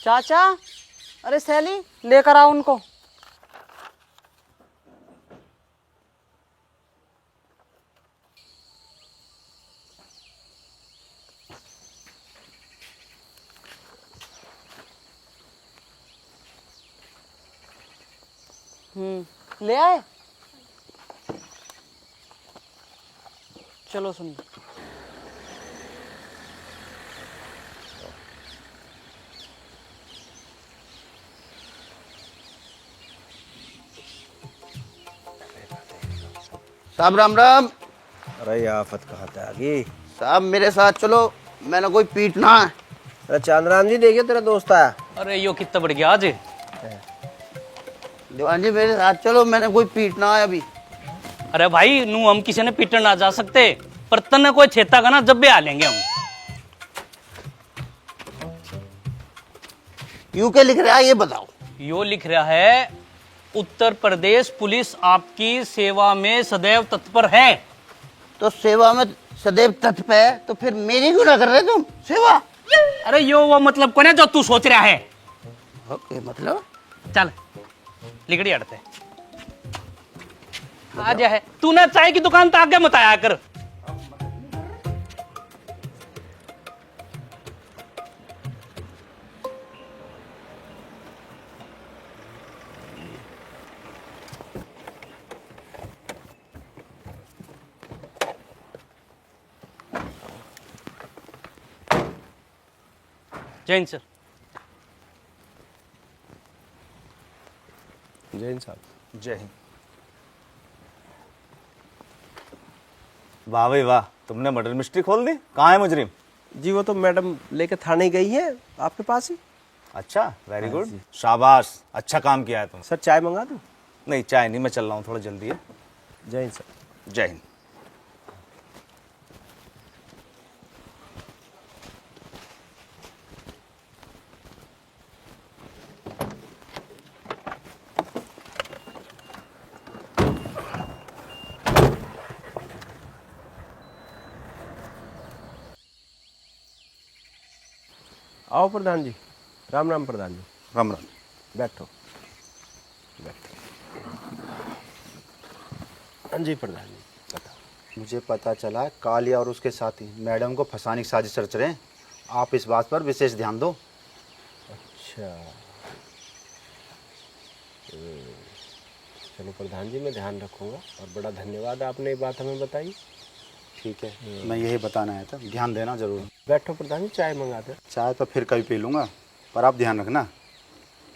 चाचा, अरे सैली लेकर आओ उनको। ले आए। चलो सुन। साहब राम राम। अरे ये आफत कहाँ से आ गई? साहब मेरे साथ चलो, मैंने कोई पीटना है। अरे चांदराम जी देखिए तेरा दोस्त आया। अरे यो कितना बढ़ गया आज। दीवान जी मेरे साथ चलो, मैंने कोई पीटना है अभी। अरे भाई नू हम किसी ने पीटन ना जा सकते, पर तने कोई छेता का ना जब भी आ लेंगे हम। यूं क्या लिख रहा है ये बताओ। यो लिख रहा है, उत्तर प्रदेश पुलिस आपकी सेवा में सदैव तत्पर है। तो सेवा में सदैव तत्पर है, तो फिर मेरी क्यों ना कर रहे तुम सेवा? अरे यो वो मतलब को ना जो तू सोच रहा है। ओके, मतलब चल लिगड़ी अड़ते आज है। तू ना चाय की दुकान तो आगे मत आया कर। जैन सर। जैन साहब। जय हिंद। वाह भाई वाह, तुमने मर्डर मिस्ट्री खोल दी। कहाँ है मुजरिम? जी वो तो मैडम लेके थाने गई है आपके पास ही। अच्छा, वेरी गुड, शाबाश, अच्छा काम किया है तुम। सर चाय मंगा दूं? नहीं चाय नहीं, मैं चल रहा हूँ, थोड़ा जल्दी है। जैन सर। जय हिंद। आओ प्रधान जी। राम राम प्रधान जी। राम राम। बैठो बैठो। हाँ जी प्रधान जी बताओ। मुझे पता चला कालिया और उसके साथी मैडम को फंसाने की साजिश रच रहे हैं। आप इस बात पर विशेष ध्यान दो। अच्छा चलो प्रधान जी मैं ध्यान रखूंगा, और बड़ा धन्यवाद आपने ये बात हमें बताई। ठीक है, मैं यही बताना आया था, ध्यान देना जरूर। बैठो प्रधान जी, चाय मंगा दे। चाय तो फिर कभी पी लूँगा, पर आप ध्यान रखना।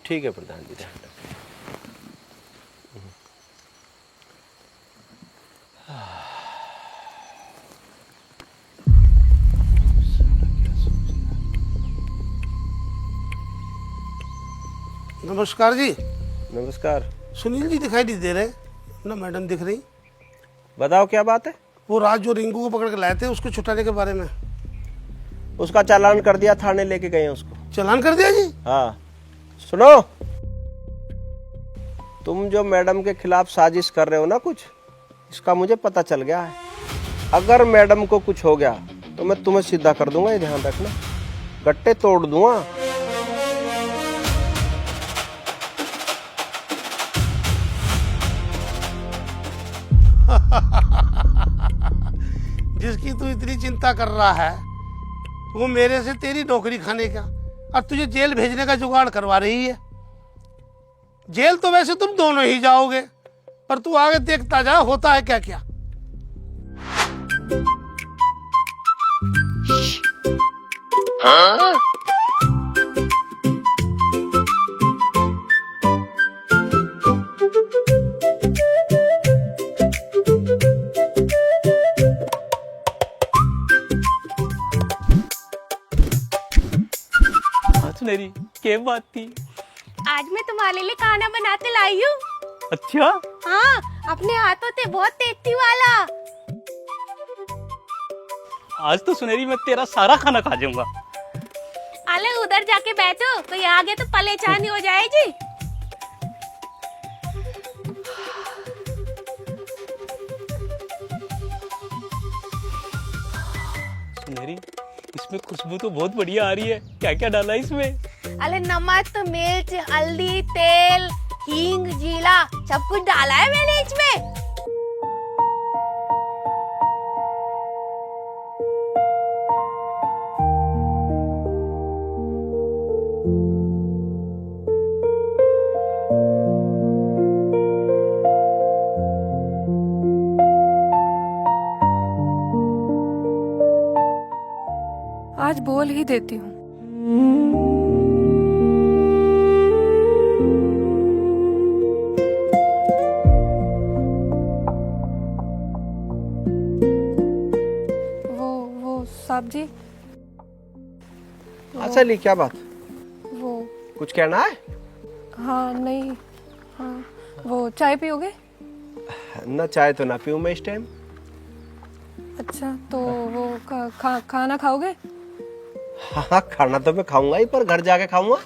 ठीक है प्रधान जी, ध्यान रखें। नमस्कार जी। नमस्कार। सुनील जी दिखाई नहीं दे रहे ना, मैडम दिख रही। बताओ क्या बात है? वो रात जो रिंकू को पकड़ के लाए थे, उसको छुटाने के बारे में। उसका चालान कर दिया, थाने लेके गए हैं उसको। चालान कर दिया जी? हाँ सुनो, तुम जो मैडम के खिलाफ साजिश कर रहे हो ना कुछ, इसका मुझे पता चल गया है। अगर मैडम को कुछ हो गया तो मैं तुम्हें सीधा कर दूंगा, ये ध्यान रखना। गट्टे तोड़ दूंगा। जिसकी तू इतनी चिंता कर रहा है, वो मेरे से तेरी नौकरी खाने का और तुझे जेल भेजने का जुगाड़ करवा रही है। जेल तो वैसे तुम दोनों ही जाओगे, पर तू आगे देखता जा होता है क्या क्या। सुनेरी क्या बात थी? आज मैं तुम्हारे लिए खाना बनाते लाई हूँ। अच्छा हाँ, अपने हाथों से बहुत टेस्टी वाला। आज तो सुनेरी मैं तेरा सारा खाना खा जाऊंगा। अले उधर जाके बैठो, कोई आगे तो परेशानी हो जाएगी। सुनेरी इसमें खुशबू तो बहुत बढ़िया आ रही है। क्या क्या डाला है इसमें? अरे नमक तो मिर्च हल्दी तेल हींग जीरा सब कुछ डाला है मैंने इसमें। आज बोल ही देती हूँ। वो साहब जी, अच्छा ली क्या बात, वो कुछ कहना है? हाँ नहीं, हाँ वो चाय पियोगे? ना चाय तो ना पीऊं मैं इस टाइम। अच्छा तो वो खाना खाओगे? हाँ खाना तो मैं खाऊंगा ही, पर घर जाके खाऊंगा।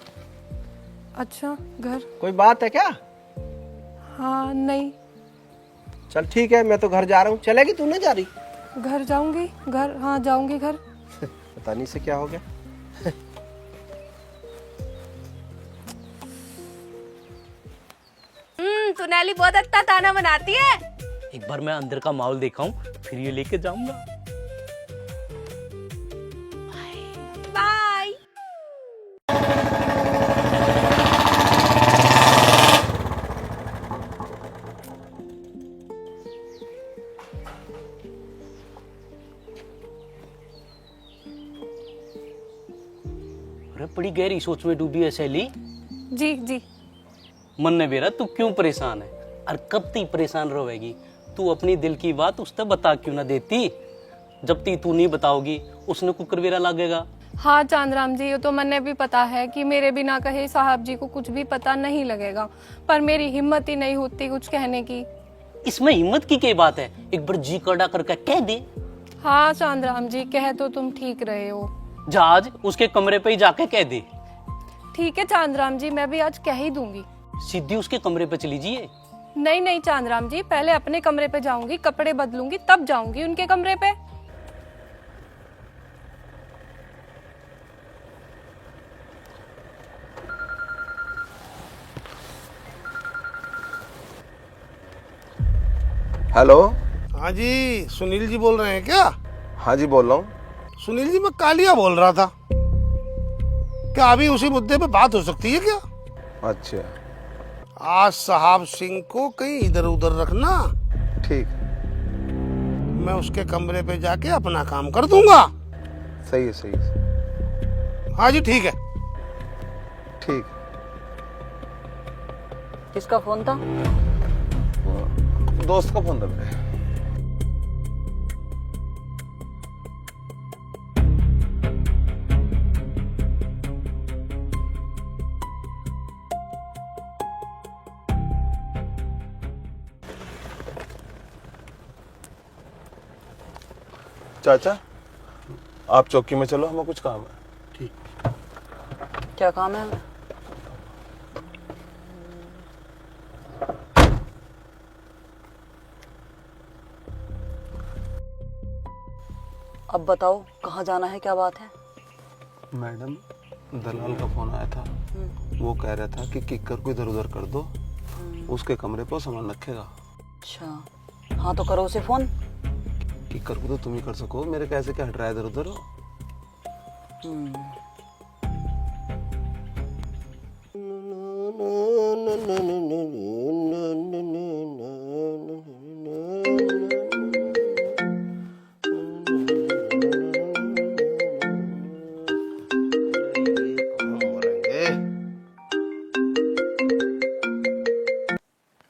अच्छा घर? कोई बात है क्या? हाँ नहीं। चल ठीक है, मैं तो घर जा रहा हूँ। चलेगी तू? नहीं जा रही? घर जाऊंगी, घर हाँ जाऊंगी घर। पता नहीं से क्या हो गया। सुनैली बहुत अच्छा खाना बनाती है। एक बार मैं अंदर का माहौल देखा हूँ, फिर ये लेके जाऊंगा। बाय। अरे बड़ी गहरी सोच में डूबी है सहेली। जी जी। मन ने बेरा तू क्यों परेशान है, और कब ती परेशान रहेगी? तू अपनी दिल की बात उससे बता क्यों ना देती? जब ती तू नहीं बताओगी उसने कुकर वेरा लगेगा। हाँ चांदराम जी, ये तो मैंने भी पता है कि मेरे बिना कहे साहब जी को कुछ भी पता नहीं लगेगा, पर मेरी हिम्मत ही नहीं होती कुछ कहने की। इसमें हिम्मत की क्या बात है? एक बार जी कड़ा करके कह दे। हाँ चांदराम जी, कह तो तुम ठीक रहे हो। जहाज उसके कमरे पे ही जाके कह दे। ठीक है चांदराम जी, मैं भी आज कह ही दूंगी। सीधी उसके कमरे पे चली जाइए। नहीं नहीं चांदराम जी, पहले अपने कमरे पे जाऊंगी, कपड़े बदलूंगी, तब जाऊंगी उनके कमरे पे। हेलो। हाँ जी, सुनील जी बोल रहे हैं क्या? हाँ जी बोल रहा हूँ। सुनील जी, मैं कालिया बोल रहा था। क्या अभी उसी मुद्दे पे बात हो सकती है क्या? अच्छा आज साहब सिंह को कहीं इधर उधर रखना, ठीक, मैं उसके कमरे पे जाके अपना काम कर दूंगा। सही है सही है। हाँ जी ठीक है। ठीक। किसका फोन था? दोस्त का फोन था मेरे। चाचा आप चौकी में चलो, हमें कुछ काम है। क्या काम है? अब बताओ कहाँ जाना है, क्या बात है? मैडम दलाल का फोन आया था, वो कह रहा था कि किक्कर को इधर उधर कर दो, उसके कमरे पर सामान रखेगा। अच्छा हाँ तो करो उसे फोन। किक्कर को तो तुम ही कर सको, मेरे कैसे क्या हट रहा है इधर उधर।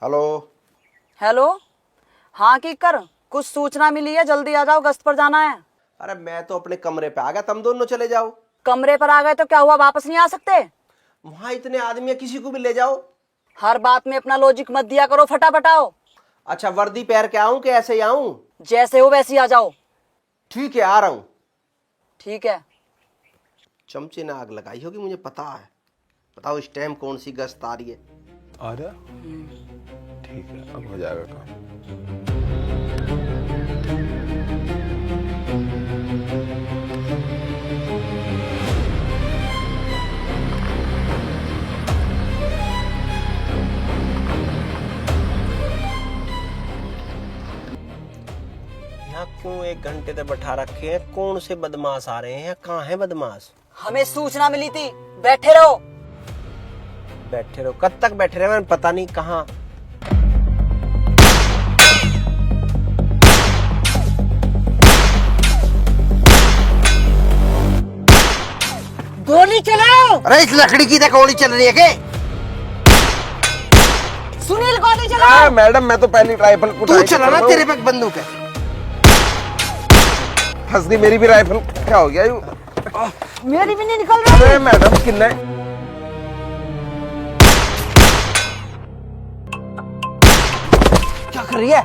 हेलो। हेलो हाँ की कर, कुछ सूचना मिली है, जल्दी आ जाओ, गश्त पर जाना है। अरे मैं तो अपने कमरे पे आ गया, तुम दोनों चले जाओ। कमरे पर आ गए तो क्या हुआ, वापस नहीं आ सकते? वहां इतने आदमी है, किसी को भी ले जाओ। हर बात में अपना लॉजिक मत दिया करो, फटाफट आओ। अच्छा वर्दी पहन के आऊं कि ऐसे ही आऊं? जैसे हो वैसे ही आ जाओ। ठीक है आ रहा हूं। ठीक है। चमचे ने आग लगाई होगी, मुझे पता है। बताओ इस टाइम कौन सी गश्त आ रही है? आ रहा? ठीक है, अब हो जाएगा काम। यहाँ क्यों 1 घंटे तक बैठा रखे हैं? कौन से बदमाश आ रहे हैं? कहाँ है बदमाश? हमें सूचना मिली थी, बैठे रहो। बैठे रहो? कब तक बैठे रहे? मैंने पता नहीं कहाँ। गोली चलाओ। अरे इस लकड़ी की तो गोली चल रही है के? सुनील गोली चलाओ। मैडम मैं तो पहली राइफल तू चलाना, तेरे पे बंदूक है। फंस गई मेरी भी राइफल। क्या हो गया? मेरी भी नहीं निकल रही। अरे मैडम किन्ने क्या कर रही है?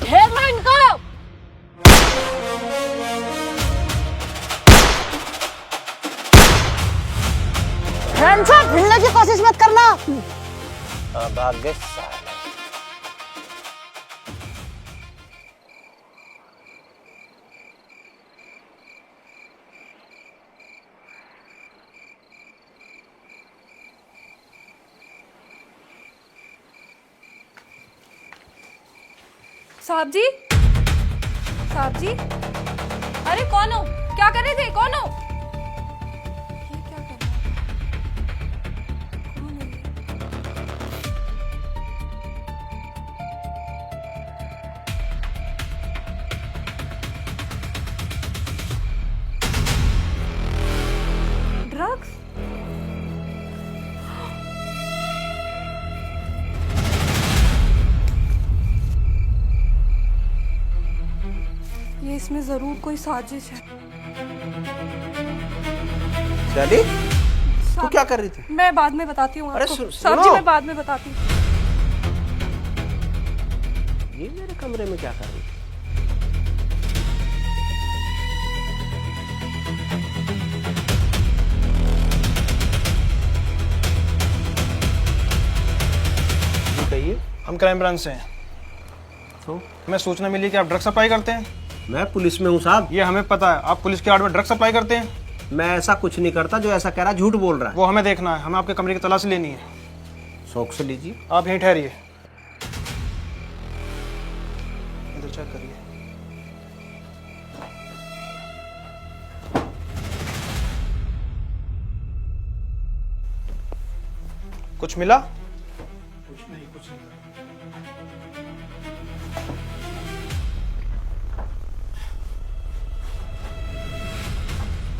घेर लो इनको। हैंडसम, भिड़ने की कोशिश मत करना। भाग गए साले। साहब जी, साहब जी, अरे कौन हो? क्या कर रहे थे? कौन हो? ये क्या कर रहा है? कौन है ये? ड्रग्स? ये इसमें जरूर कोई साजिश है। चली तू क्या कर रही थी? मैं बाद में बताती हूँ अरे आपको। सुनो। साहब जी मैं बाद में बताती हूँ। ये मेरे कमरे में क्या कर रही थी? जी कहिए। हम क्राइम ब्रांच से हैं। तो हमें सूचना मिली कि आप ड्रग सप्लाई करते हैं। मैं पुलिस में हूँ साहब। ये हमें पता है, आप पुलिस की आड़ में ड्रग सप्लाई करते हैं। मैं ऐसा कुछ नहीं करता। जो ऐसा कह रहा झूठ बोल रहा है। वो हमें देखना है, हमें आपके कमरे की तलाशी लेनी है। शौक से लीजिए। आप यहीं ठहरिए, इधर चेक करिए। कुछ मिला? कुछ नहीं, कुछ नहीं।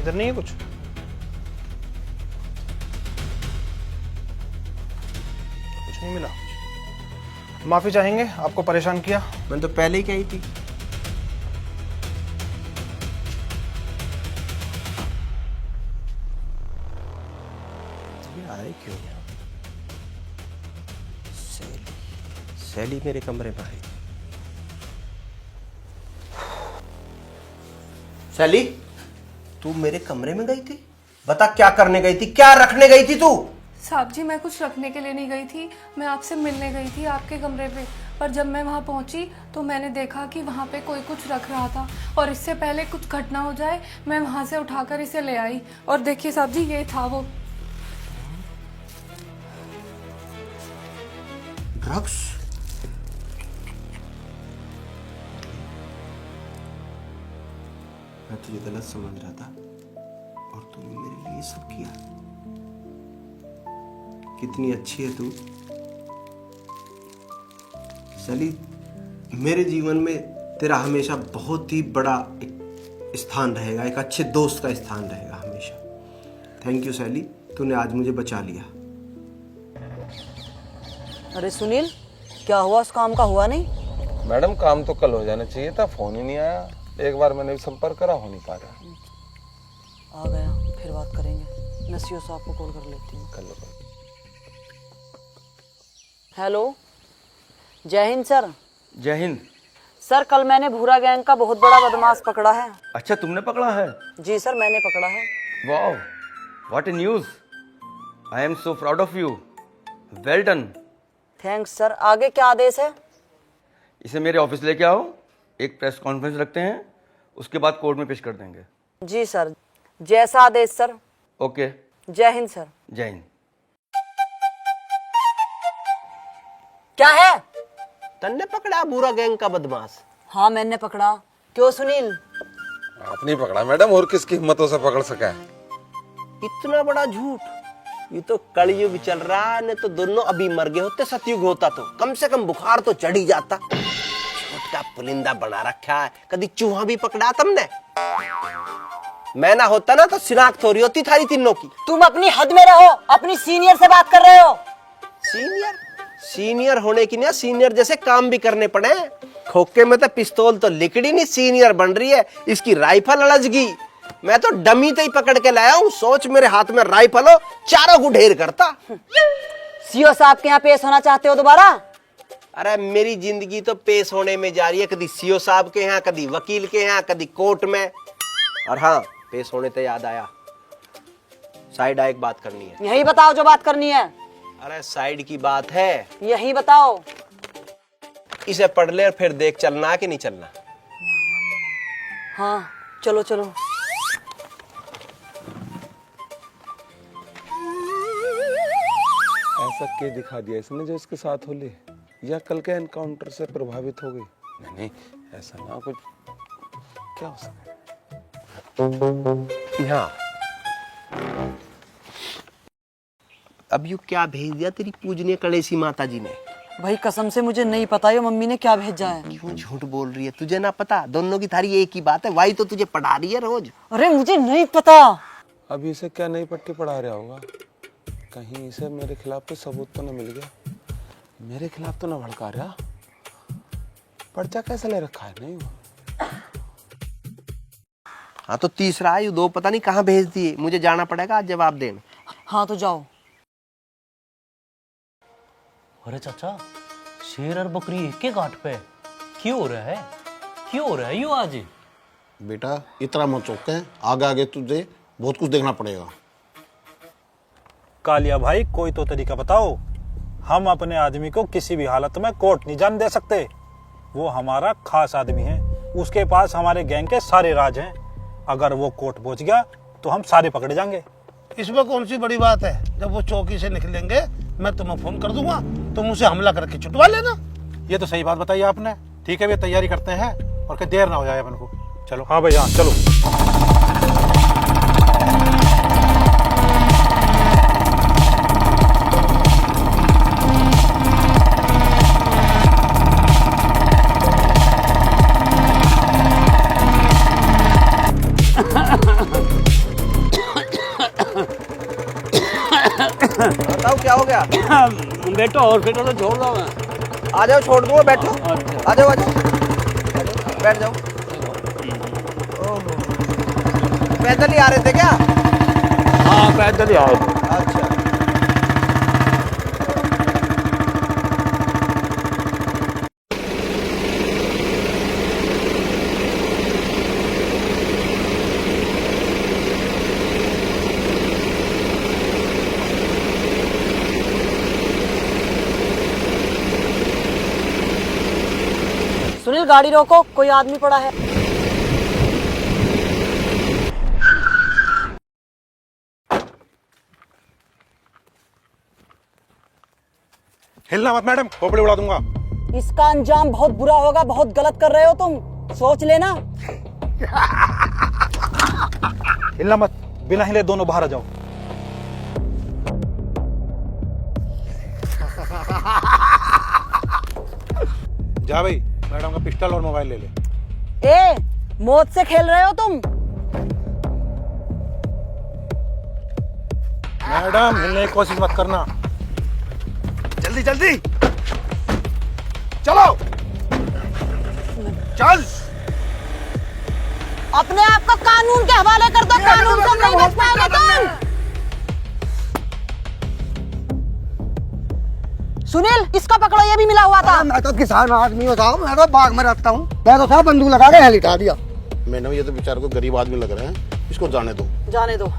इधर नहीं है कुछ? कुछ नहीं मिला। माफी चाहेंगे, आपको परेशान किया। मैंने तो पहले ही कही थी। ये आए क्यों यहाँ? सैली मेरे कमरे में आई। सैली तू मेरे कमरे में गई थी? बता क्या करने गई थी? क्या रखने गई थी तू? साहब जी मैं कुछ रखने के लिए नहीं गई थी। मैं आपसे मिलने गई थी आपके कमरे पे। पर जब मैं वहाँ पहुँची तो मैंने देखा कि वहाँ पे कोई कुछ रख रहा था। और इससे पहले कुछ घटना हो जाए मैं वहाँ से उठाकर इसे ले आई। और देखिए साहब जी ये था वो। ड्रग्स? मैं तुझे गलत समझ रहा था और तूने मेरे लिए सब किया। कितनी अच्छी है तू सैली। मेरे जीवन में तेरा हमेशा बहुत ही बड़ा एक स्थान रहेगा, एक अच्छे दोस्त का स्थान रहेगा हमेशा। थैंक यू सैली, तूने आज मुझे बचा लिया। अरे सुनील, क्या हुआ? उस काम का हुआ नहीं? मैडम काम तो कल हो जाना चाहिए था, फोन ही नहीं आया। एक बार मैंने भी संपर्क करा, हो नहीं पा रहा। आ गया, फिर बात करेंगे। नसीहो साहब को कॉल कर लेती हूँ। कर लो। हेलो, जय हिंद सर। जय हिंद। सर कल मैंने भूरा गैंग का बहुत बड़ा बदमाश पकड़ा है। अच्छा तुमने पकड़ा है? जी सर मैंने पकड़ा है। वाह, What a news! I am so proud of you. Well done. Thanks sir. आगे क्या आदेश है? इसे मेरे ऑफिस लेके आओ, एक प्रेस कॉन्फ्रेंस रखते हैं, उसके बाद कोर्ट में पेश कर देंगे। जी सर, जैसा आदेश सर। ओके। जय हिंद सर। जय हिंद। क्या है? तन्ने पकड़ा बुरा गैंग का बदमाश। हाँ मैंने पकड़ा। क्यों सुनील? आपने पकड़ा मैडम, और किसकी हिम्मतों से पकड़ सका है? इतना बड़ा झूठ, ये तो कलयुग चल रहा है, नहीं तो दोनों अभी मर गए होते। सतयुग होता तो कम से कम बुखार तो चढ़ ही जाता। छोटा पुलिंदा बना रखा है, कभी चूहा भी पकड़ा तुमने? मैं ना होता ना तो शिनाख्त हो रही होती थारी तीनों की। तुम अपनी हद में रहो, अपनी सीनियर से बात कर रहे हो। सीनियर? सीनियर होने की ना सीनियर जैसे काम भी करने पड़े। खोखे में तो पिस्तौल तो लिकड़ी नहीं, सीनियर बन रही है, इसकी राइफल अड़जगी। मैं तो डमी से ही पकड़ के लाया हूँ। सोच मेरे हाथ में राइफल हो, चारों को ढेर करता। सीओ साहब के यहाँ पेश होना चाहते हो दोबारा? अरे मेरी जिंदगी तो पेश होने में जा रही है, कभी सीओ साहब के यहाँ, कभी वकील के यहाँ, कभी कोर्ट में। और हाँ, पेश होने तो याद आया, साइड एक बात करनी है। यही बताओ जो बात करनी है। अरे साइड की बात है, यही बताओ। इसे पढ़ ले और फिर देख चलना है कि नहीं चलना। हाँ चलो चलो। ऐसा क्या दिखा दिया इसने जो इसके साथ हो ली, या कल के एनकाउंटर से प्रभावित हो गई? नहीं, ऐसा ना कुछ। क्या हो सकता है? हाँ, अब यू क्या भेज दिया तेरी पूजनीय कलेसी माता जी ने? भाई कसम से मुझे नहीं पता ये मम्मी ने क्या भेजा है। क्यों झूठ बोल रही है? तुझे ना पता? दोनों की थारी एक ही बात है, वही तो तुझे पढ़ा रही है रोज। अरे मुझे नहीं पता। अभी इसे क्या नई पट्टी पढ़ा रहा होगा? कहीं इसे मेरे खिलाफ कोई सबूत तो न मिल गया? मेरे खिलाफ तो न भड़का रहा? पर्चा कैसे ले रखा है? नहीं हुआ। हाँ तो तीसरा आयु दो पता नहीं कहाँ भेज दिए, मुझे जाना पड़ेगा आज जवाब देने। हाँ तो जाओ। अरे चाचा, शेर और बकरी एक के घाट पे क्यों हो रहा है? क्यों हो रहा है यूं आज? बेटा इतना मत चौंके, आगे आगे तुझे बहुत कुछ देखना पड़ेगा। कालिया भाई, कोई तो तरीका बताओ। हम अपने आदमी को किसी भी हालत में कोर्ट नहीं जाने दे सकते। वो हमारा खास आदमी है, उसके पास हमारे गैंग के सारे राज हैं। अगर वो कोर्ट पहुंच गया तो हम सारे पकड़े जाएंगे। इसमें कौन सी बड़ी बात है? जब वो चौकी से निकलेंगे मैं तुम्हें फोन कर दूंगा, तुम उसे हमला करके छुटवा लेना। ये तो सही बात बताई आपने। ठीक है, वे तैयारी करते हैं और कहीं देर ना हो जाए अपन को। चलो। हाँ भाई, हाँ चलो। बताओ क्या हो गया? बेटो हॉस्पिटल में छोड़ दो मैं। आ जाओ, छोड़ दूंगा, बैठो। आ जाओ, आ जाओ, बैठ जाओ। ओहो, पैदल ही आ रहे थे क्या? हाँ पैदल ही आ रहे थे। अच्छा। सुनील गाड़ी रोको, कोई आदमी पड़ा है। हिलना मत मैडम, खोपड़ी उड़ा दूंगा। इसका अंजाम बहुत बुरा होगा, बहुत गलत कर रहे हो तुम, सोच लेना। हिलना मत, बिना हिले दोनों बाहर आ जाओ। जा भाई, मैडम का पिस्टल और मोबाइल ले ले। ए, मौत से खेल रहे हो तुम। मैडम हिलने की कोशिश मत करना। जल्दी जल्दी चलो, चल। अपने आप को कानून के हवाले कर दो, कानून से नहीं बच पाओगे तुम। सुनील, इसका पकड़ो, ये भी मिला हुआ था। मैं तो किसान आदमी बताओ, मैं तो बाग में रहता हूँ। मैं तो था बंदूक लगा के लिटा दिया। मैडम ये तो बेचारे को गरीब आदमी लग रहे हैं, इसको जाने दो। जाने दो।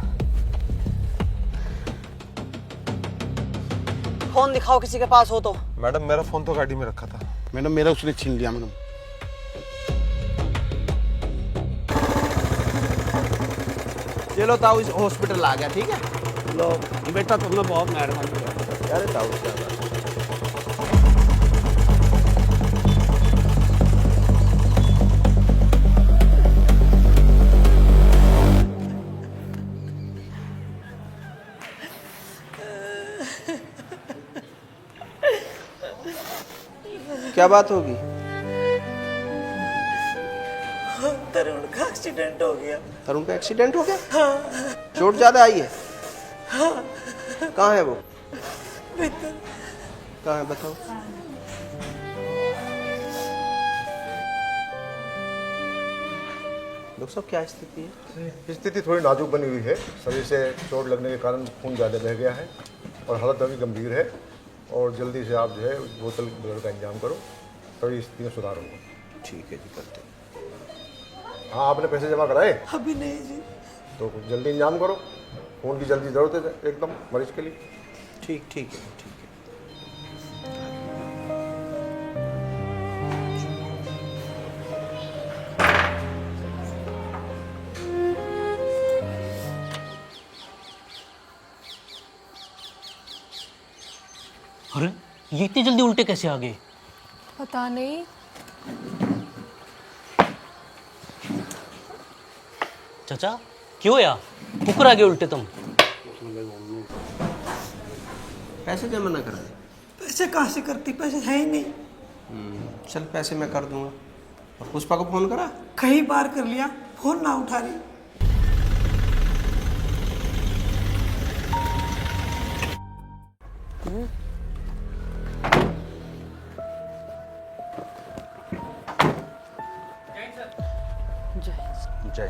फोन दिखाओ किसी के पास हो तो। मैडम मेरा फोन तो गाड़ी में रखा था। मैडम मेरा उसने छीन लिया मैडम। चलो ताऊ इस हॉस्पिटल आ गया, ठीक है। लो बेटा तुमने बहुत मेहरबानी की। अरे ताऊ क्या बात है। क्या बात होगी? तरुण का एक्सीडेंट हो गया। तरुण का एक्सीडेंट हो गया? हाँ। चोट ज्यादा आई है? हाँ। कहाँ है वो? भीतर। कहाँ है बताओ? डॉक्टर साहब क्या स्थिति है? स्थिति थोड़ी नाजुक बनी हुई है। शरीर से चोट लगने के कारण खून ज़्यादा बह गया है और हालत अभी गंभीर है, और जल्दी से आप जो है बोतल ब्लड का इंतजाम करो, तभी स्थिति में सुधार होगा। ठीक है जी, करते हैं। हाँ, आपने पैसे जमा कराए? अभी नहीं जी। तो कुछ जल्दी इंतजाम करो, खून की जल्दी ज़रूरत है एकदम मरीज के लिए। ठीक है ठीक है। अरे ये इतनी जल्दी उल्टे कैसे आ गए? पता नहीं। चाचा क्यों या कुकर आ गए उल्टे तुम? पैसे जमा ना कराए? पैसे कहाँ से करती, पैसे है ही नहीं। चल पैसे मैं कर दूंगा। और पुष्पा को फोन करा? कई बार कर लिया, फोन ना उठा रही। जय।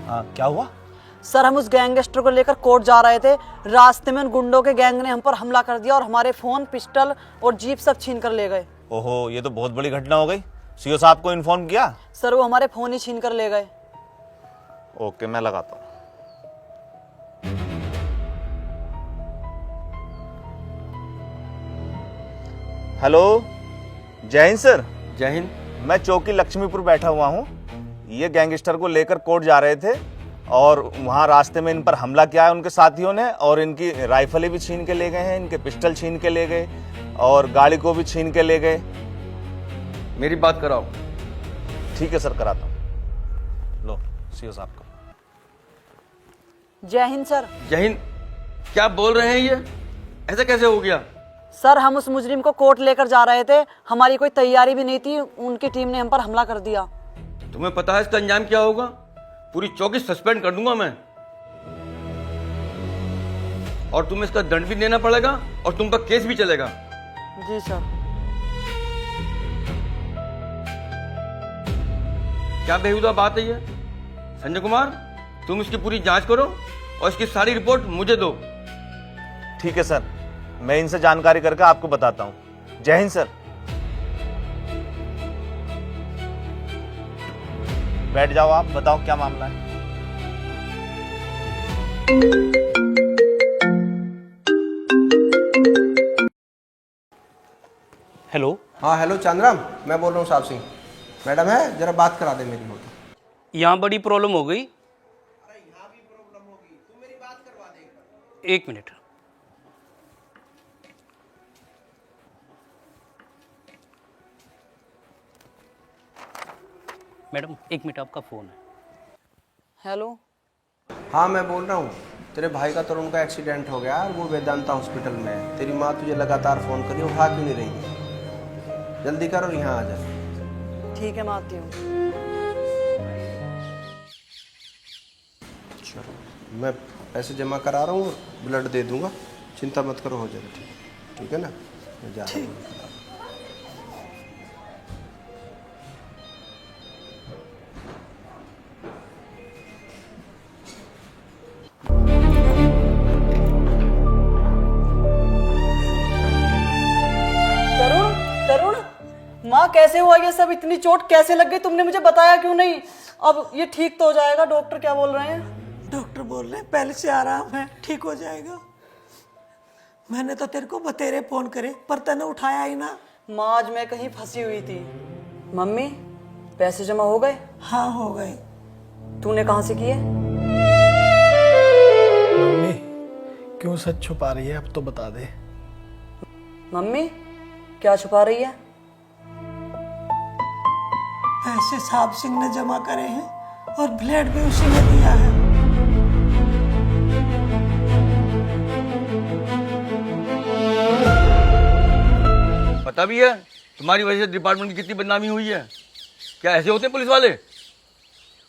हाँ क्या हुआ? सर हम उस गैंगस्टर को लेकर कोर्ट जा रहे थे, रास्ते में उन गुंडों के गैंग ने हम पर हमला कर दिया और हमारे फोन, पिस्टल और जीप सब छीन कर ले गए। ओहो, ये तो बहुत बड़ी घटना हो गई। सीओ साहब को इन्फॉर्म किया? सर वो हमारे फोन ही छीन कर ले गए। ओके मैं लगाता हूँ। हेलो, जय हिंद सर। जय हिंद। मैं चौकी लक्ष्मीपुर बैठा हुआ हूँ। ये गैंगस्टर को लेकर कोर्ट जा रहे थे और वहाँ रास्ते में इन पर हमला किया है उनके साथियों ने, और इनकी राइफलें भी छीन के ले गए हैं, इनके पिस्टल छीन के ले गए और गाड़ी को भी छीन के ले गए। मेरी बात कराओ। ठीक है सर, कराता हूँ। लो सीओ साहब को। जय हिंद सर। जय हिंद। क्या बोल रहे हैं ये? ऐसा कैसे हो गया? सर हम उस मुजरिम को कोर्ट लेकर जा रहे थे, हमारी कोई तैयारी भी नहीं थी, उनकी टीम ने हम पर हमला कर दिया। तुम्हें पता है इसका अंजाम क्या होगा? पूरी चौकी सस्पेंड कर दूंगा मैं, और तुम्हें इसका दंड भी देना पड़ेगा और तुम पर केस भी चलेगा। जी सर। क्या बेहुदा बात है ये? संजय कुमार, तुम इसकी पूरी जांच करो और इसकी सारी रिपोर्ट मुझे दो। ठीक है सर, मैं इनसे जानकारी करके आपको बताता हूँ। जय हिंद सर। बैठ जाओ, आप बताओ क्या मामला है। हेलो। हाँ हेलो चंद्रम, मैं बोल रहा हूँ साहब सिंह। मैडम है, जरा बात करा दे मेरी। होता यहाँ बड़ी प्रॉब्लम हो गई। एक मिनट। मैडम एक मिनट, आपका फोन है। हेलो। हाँ मैं बोल रहा हूँ, तेरे भाई का तरुण का एक्सीडेंट हो गया और वो वेदांता हॉस्पिटल में है। तेरी माँ तुझे लगातार फोन करी, उठा क्यों नहीं रही है? जल्दी कर और यहाँ आ जा। ठीक है मैं आती हूँ। चलो मैं पैसे जमा करा रहा हूँ, ब्लड दे दूंगा, चिंता मत करो, हो जाएगा। ठीक है ना, मैं जा रहा हूँ। माँ कैसे हुआ ये सब? इतनी चोट कैसे लग गई? तुमने मुझे बताया क्यों नहीं? अब ये ठीक तो हो जाएगा, डॉक्टर क्या बोल रहे हैं? डॉक्टर बोल रहे हैं पहले से आराम है, ठीक हो जाएगा। मैंने तो तेरे को बतेरे फोन करे पर तने उठाया ही ना। माँ आज मैं कहीं फंसी हुई थी। मम्मी पैसे जमा हो गए? हाँ हो गए। तूने कहाँ से किए? मम्मी क्यों सच छुपा रही है, अब तो बता दे। मम्मी क्या छुपा रही है? पैसे साहब सिंह ने जमा करे हैं और ब्लेड भी उसी ने दिया है। पता भी है तुम्हारी वजह से डिपार्टमेंट की कितनी बदनामी हुई है। क्या ऐसे होते हैं पुलिस वाले?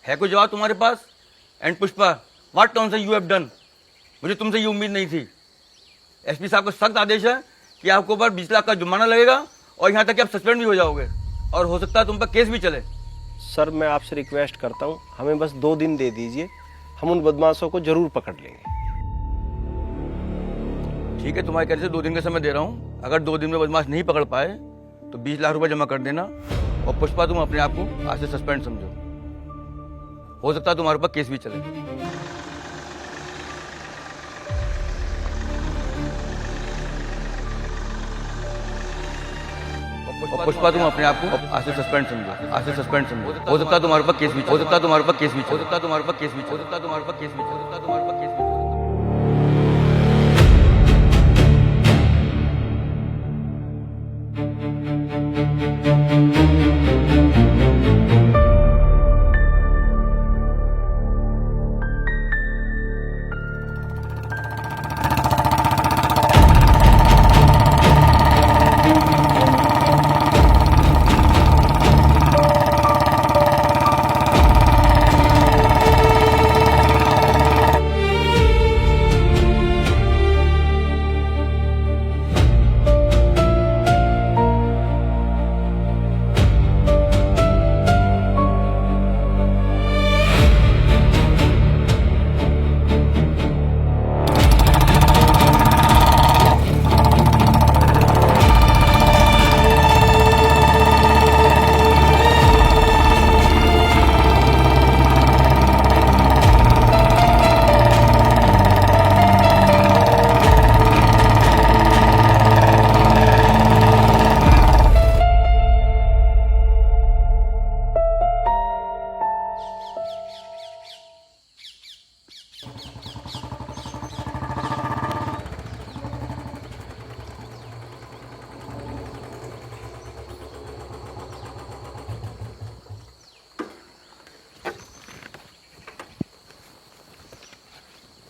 है कोई जवाब तुम्हारे पास? And Pushpa, what nonsense you have done. मुझे तुमसे ये उम्मीद नहीं थी। एसपी साहब का सख्त आदेश है कि आपके ऊपर 20 लाख का जुर्माना लगेगा और यहाँ तक कि आप सस्पेंड भी हो जाओगे और हो सकता है तुम पर केस भी चले। सर मैं आपसे रिक्वेस्ट करता हूँ, हमें बस 2 दिन दे दीजिए, हम उन बदमाशों को जरूर पकड़ लेंगे। ठीक है, तुम्हारे कहने से 2 दिन का समय दे रहा हूँ। अगर 2 दिन में बदमाश नहीं पकड़ पाए तो 20 लाख रुपए जमा कर देना और पुष्पा तुम अपने आप को आज से सस्पेंड समझो। हो सकता है तुम्हारे ऊपर केस भी चले। और पुष्पा तुम अपने आप को आज से सस्पेंड समझो, आज से सस्पेंड समझो। हो सकता है तुम्हारे ऊपर केस भी, हो सकता है तुम्हारे ऊपर केस भी, हो सकता है तुम्हारे ऊपर केस भी, हो सकता है तुम्हारे ऊपर केस भी, हो सकता है तुम्हारे ऊपर केस भी।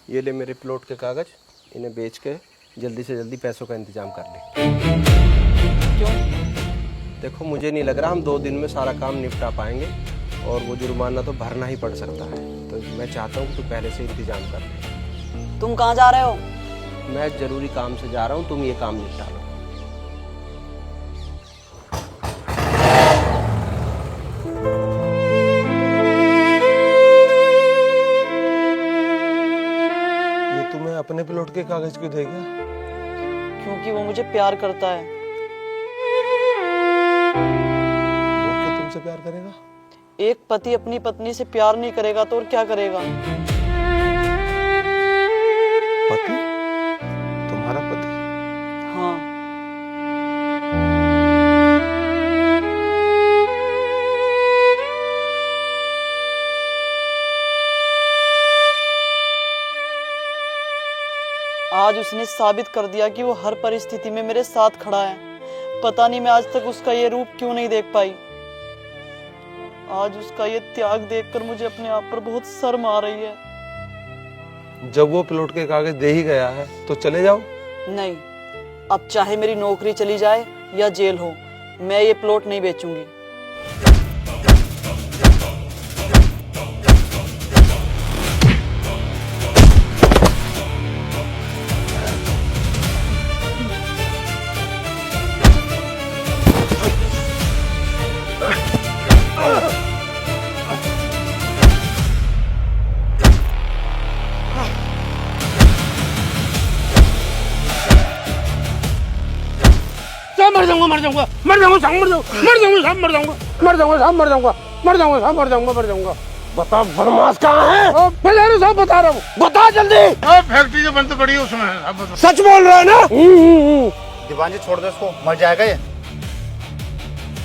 ये ले मेरे प्लॉट के कागज, इन्हें बेच के जल्दी से जल्दी पैसों का इंतजाम कर ले। क्यों? देखो मुझे नहीं लग रहा हम 2 दिन में सारा काम निपटा पाएंगे और वो जुर्माना तो भरना ही पड़ सकता है, तो मैं चाहता हूँ कि तू पहले से इंतजाम कर ले। तुम कहाँ जा रहे हो? मैं जरूरी काम से जा रहा हूँ, तुम ये काम निपटा लो। अपने प्लॉट के कागज क्यों दे गया? क्योंकि वो मुझे प्यार करता है। वो क्यों तुमसे प्यार करेगा? एक पति अपनी पत्नी से प्यार नहीं करेगा तो और क्या करेगा? पति? तुम्हारा पति? हाँ। आज उसने साबित कर दिया कि वो हर परिस्थिति में मेरे साथ खड़ा है। पता नहीं मैं आज तक उसका ये रूप क्यों नहीं देख पाई। आज उसका ये त्याग देखकर मुझे अपने आप पर बहुत शर्म आ रही है। जब वो प्लॉट के कागज दे ही गया है तो चले जाओ। नहीं, अब चाहे मेरी नौकरी चली जाए या जेल हो, मैं ये प्लॉट नहीं बेचूंगी। मर जाऊंगा मर जाऊंगा मर जाऊंगा साहब मर जाऊंगा मर जाऊंगा साहब मर जाऊंगा मर जाऊंगा साहब मर जाऊंगा मर जाऊंगा साहब मर जाऊंगा मर जाऊंगा बता बदमाश कहाँ है? मैं तेरे साथ बता रहा हूँ, बता जल्दी। फैक्ट्री जो बंद पड़ी है उसमें अब बता। सच बोल रहा है ना? दीवान जी छोड़ दो इसको, मर जाएगा ये।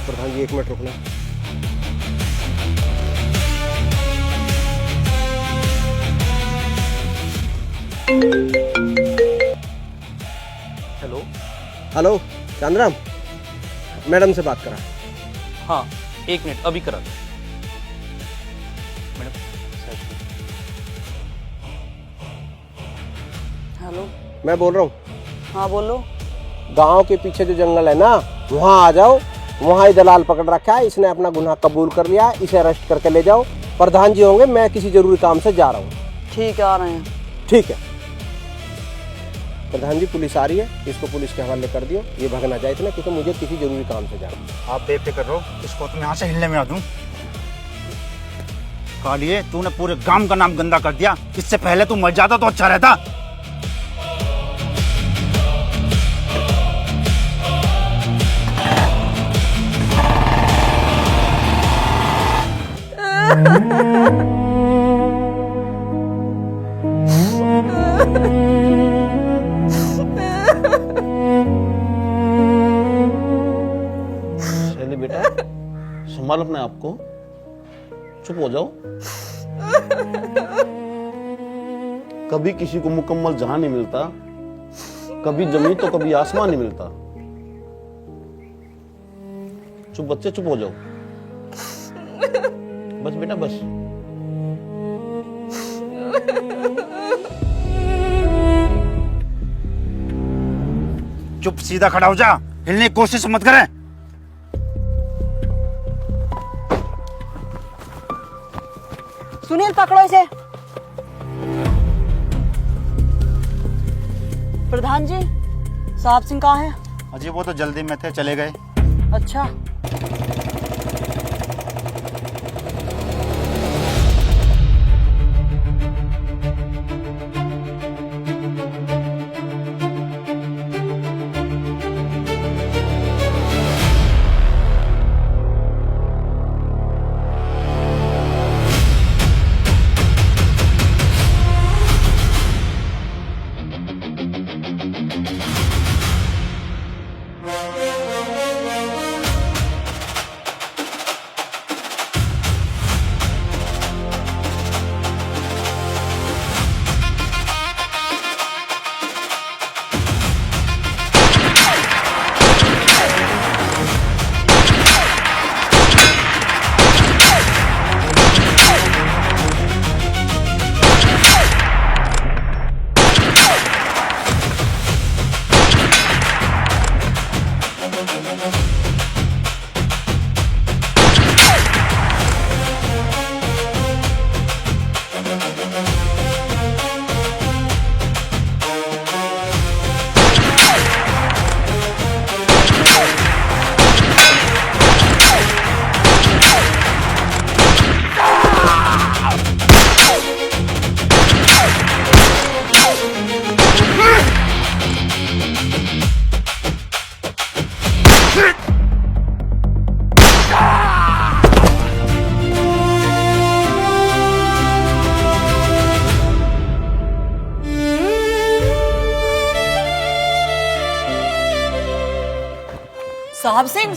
प्रधान जी 1 मिनट रुकना। हेलो। हेलो चांदराम, मैडम से बात करा। हाँ 1 मिनट अभी करा दो। मैडम। हेलो। मैं बोल रहा हूँ। हाँ बोलो। गांव के पीछे जो जंगल है ना, वहाँ आ जाओ। वहाँ ही दलाल पकड़ रखा है, इसने अपना गुनाह कबूल कर लिया, इसे अरेस्ट करके ले जाओ। प्रधान जी होंगे, मैं किसी जरूरी काम से जा रहा हूँ। ठीक है, आ रहे हैं। ठीक है प्रधान जी, पुलिस आ रही है, इसको पुलिस के हवाले कर दियो। ये भगना जाए इतना, क्योंकि मुझे किसी जरूरी काम से जाना। आप बेफिक्र रहो, इसको तुम यहाँ से हिलने में आ दूं। कालिए, तूने पूरे गांव का नाम गंदा कर दिया। इससे पहले तू मर जाता तो अच्छा रहता। शैली बेटा, संभाल अपने आप को, चुप हो जाओ। कभी किसी को मुकम्मल जहां नहीं मिलता, कभी जमीन तो कभी आसमान नहीं मिलता। चुप बच्चे, चुप हो जाओ। बस बेटा बस। चुप सीधा खड़ा हो जा, हिलने की कोशिश मत करें। सुनील पकड़ो इसे। प्रधान जी, साहब सिंह कहाँ है? अजी वो तो जल्दी में थे, चले गए। अच्छा।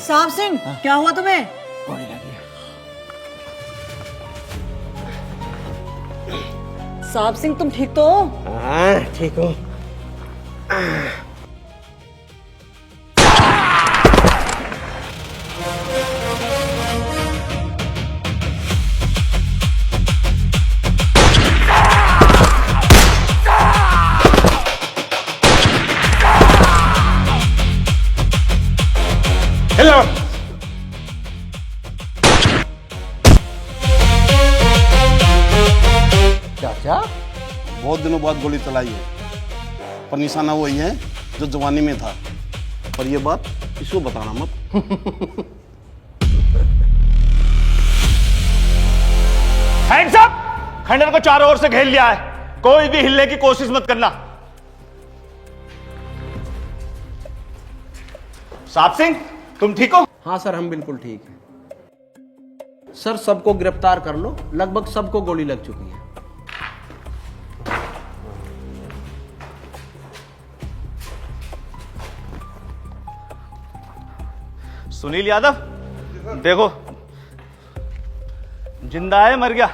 साहब सिंह, क्या हुआ तुम्हें? साहब सिंह, तुम ठीक तो हो? हाँ ठीक हूँ। हेलो। चाचा, बहुत दिनों बाद गोली चलाई है, पर निशाना वही है जो जवानी में था। पर ये बात इसको बताना मत। Hands up! खंडर को चारों ओर से घेर लिया है, कोई भी हिलने की कोशिश मत करना। साहब सिंह, तुम ठीक हो? हाँ सर, हम बिल्कुल ठीक हैं। सर सबको गिरफ्तार कर लो, लगभग सबको गोली लग चुकी है। सुनील यादव, देखो जिंदा है मर गया?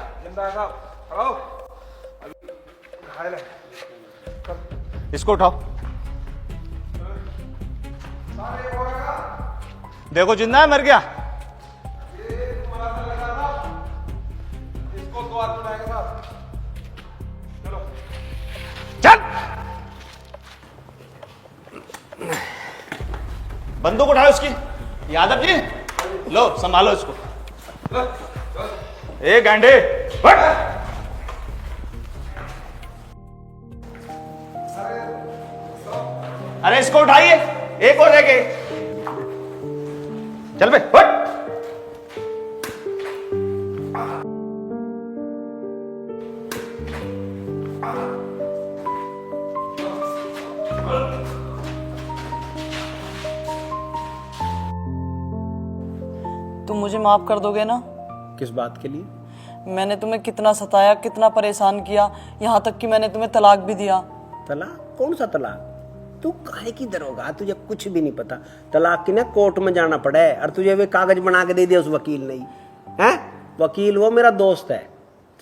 इसको उठाओ, देखो जिंदा है मर गया? चल बंदूक उठाओ इसकी। यादव जी लो संभालो इसको। ए गांडे हट। अरे इसको उठाइए, एक और रह गए। चल बे हट। तुम मुझे माफ कर दोगे ना? किस बात के लिए? मैंने तुम्हें कितना सताया, कितना परेशान किया, यहाँ तक कि मैंने तुम्हें तलाक भी दिया। तलाक? कौन सा तलाक? तू काहे की दरोगा, तुझे कुछ भी नहीं पता। तलाक की ना कोर्ट में जाना पड़े, और तुझे वे कागज बना के दे दिया उस वकील ने। हैं? वकील वो मेरा दोस्त है,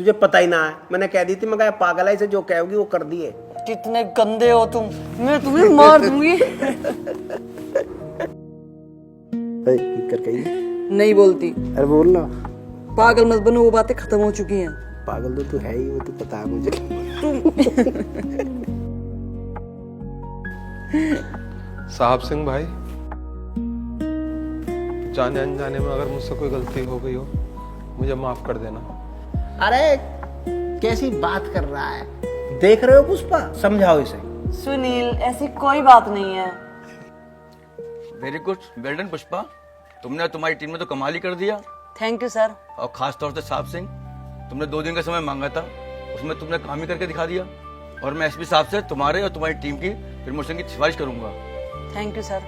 तुझे पता ही ना है। मैंने कह दी थी, मैं पागल है, इसे जो कहोगी वो कर दिए। कितने गंदे हो तुम, मैं तुम्हें मार दूंगी। नहीं बोलती। अरे बोल ना। पागल मत बनो, वो बातें खत्म हो चुकी हैं। पागल तो तू है ही, वो तो पता है मुझे। साहब सिंह भाई, जाने अनजाने में अगर मुझसे कोई गलती हो गई हो, मुझे माफ कर देना। अरे कैसी बात कर रहा है, देख रहे हो पुष्पा? समझाओ इसे। सुनील, ऐसी कोई बात नहीं है। Very good, well done Pushpa, तुमने तुम्हारी टीम में तो कमाल ही कर दिया। Thank you sir. और खास तौर से साहब सिंह, तुमने 2 दिन का समय मांगा था, उसमें तुमने काम ही करके दिखा दिया। और मैं एसपी साहब से तुम्हारे और तुम्हारी टीम की प्रमोशन की सिफारिश करूंगा। Thank you sir.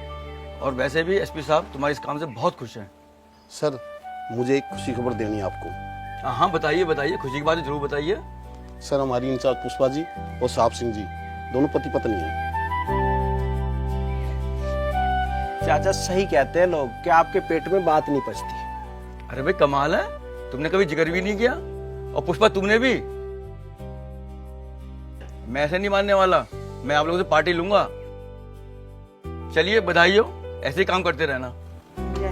और वैसे भी एसपी साहब तुम्हारे इस काम से बहुत खुश हैं। सर मुझे एक खुशी खबर देनी है आपको। हाँ बताइए बताइए, खुशी की बात जरूर बताइए। सर हमारी इंचार्ज पुष्पा जी और साहब सिंह जी दोनों पति पत्नी हैं। चाचा सही कहते हैं लोग कि आपके पेट में बात नहीं पचती। अरे भाई कमाल है, तुमने कभी जिक्र भी नहीं किया। और पुष्पा तुमने भी। मैं ऐसे नहीं मानने वाला, मैं आप लोगों से पार्टी लूंगा। चलिए बधाई हो, ऐसे ही काम करते रहना। जय।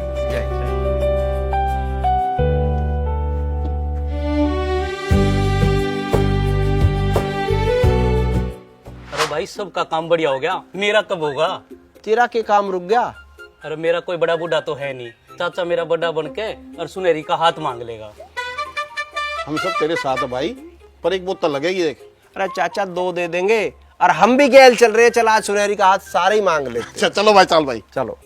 अरे भाई सबका काम बढ़िया हो गया, मेरा कब होगा? तेरा के काम रुक गया? अरे मेरा कोई बड़ा बूढ़ा तो है नहीं, चाचा मेरा बड़ा बन के और सुनहरी का हाथ मांग लेगा। हम सब तेरे साथ है भाई, पर एक बोतल लगेगी देख। अरे चाचा 2 दे देंगे, और हम भी गैल चल रहे हैं, चला सुनहरी का हाथ सारे ही मांग लेते। चलो भाई, चल भाई चलो।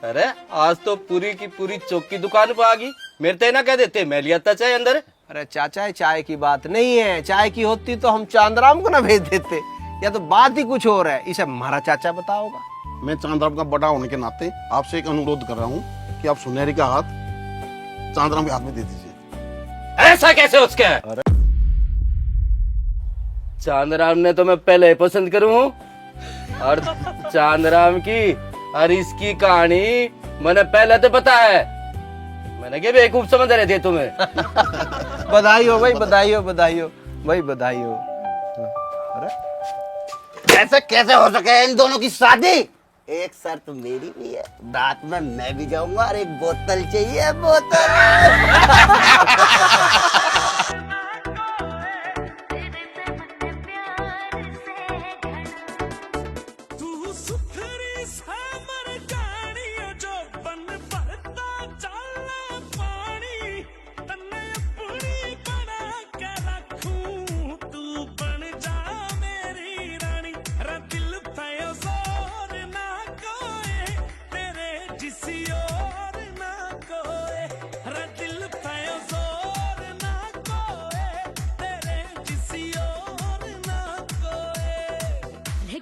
अरे आज तो पूरी की पूरी चौक की दुकान पर आ गई। मेरे ते ना कह देते, मैं लिया था चाय अंदर। अरे चाचा चाय की बात नहीं है, चाय की होती तो हम चांदराम को ना भेज देते। या तो बात ही कुछ और है, इसे हमारा चाचा बताओगा। मैं चांदराम का बड़ा होने के नाते आपसे एक अनुरोध कर रहा हूँ कि आप सुनहरी का हाथ चांदराम के हाथ में दे दीजिए। ऐसा कैसे उसके? अरे चांदराम ने तो मैं पहले पसंद करूं, और चांदराम की और इसकी कहानी मैंने पहले तो पता है। मैंने क्या बेवकूफ समझ रहे थे तुम्हें। बधाई हो भाई, बधाई हो, बधाई हो भाई, बधाई हो। अरे ऐसे कैसे हो सके इन दोनों की शादी? एक शर्त मेरी भी है, रात में मैं भी जाऊंगा और एक बोतल चाहिए, बोतल।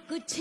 कुछ